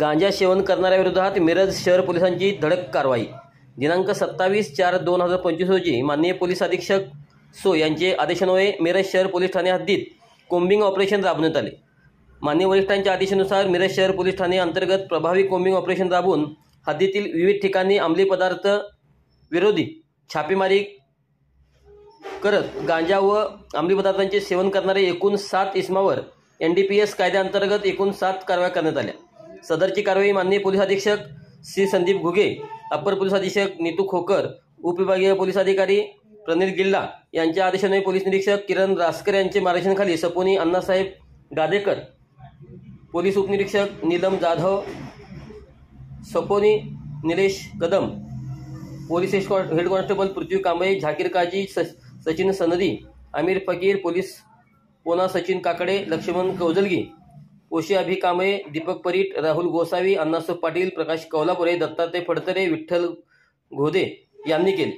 गांजा सेवन करणाऱ्याविरोधात मिरज शहर पोलिसांची धडक कारवाई। दिनांक 27/4/2025 रोजी माननीय पोलीस अधीक्षक सो यांचे आदेशान्वये मिरज शहर पोलीस ठाणे हद्दीत कोम्बिंग ऑपरेशन राबवण्यात आले। माननीय वरिष्ठांच्या आदेशानुसार मिरज शहर पोलीस ठाणे अंतर्गत प्रभावी कोम्बिंग ऑपरेशन राबवून हद्दीतील विविध ठिकाणी अंमली पदार्थ विरोधी छापेमारी करत गांजा व अंमली पदार्थांचे सेवन करणारे एकूण 7 इसमावर NDPS कायद्याअंतर्गत एकूण 7 कारवाया करण्यात आल्या। सदरची कारवाई माननीय पोलीस अधीक्षक श्री संदीप घुगे, अप्पर पोलीस अधीक्षक नीतू खोकर, उपविभागीय पोलीस अधिकारी प्रणित गिल्ला यांच्या आदेशाने पोलीस निरीक्षक किरण रासकर यांचे मार्गदर्शनाखाली सपोनी अण्णासाहेब गादेकर, पोलीस उपनिरीक्षक नीलम जाधव, सपोनी Nilesh Kadam, police head constable Prithvi Kamble, Zakir Kazi, Sachin Sanadi, Aamir फकीर, पोलीस पोना सचिन काकडे, लक्ष्मण कौजलगी, ओशी अभि कांबळे, दीपक परीट, राहुल गोसावी, अण्णासाहेब पाटील, प्रकाश कौलापुरे, दत्तात्रय फडतरे, विठ्ठल घोदे यांनी केले।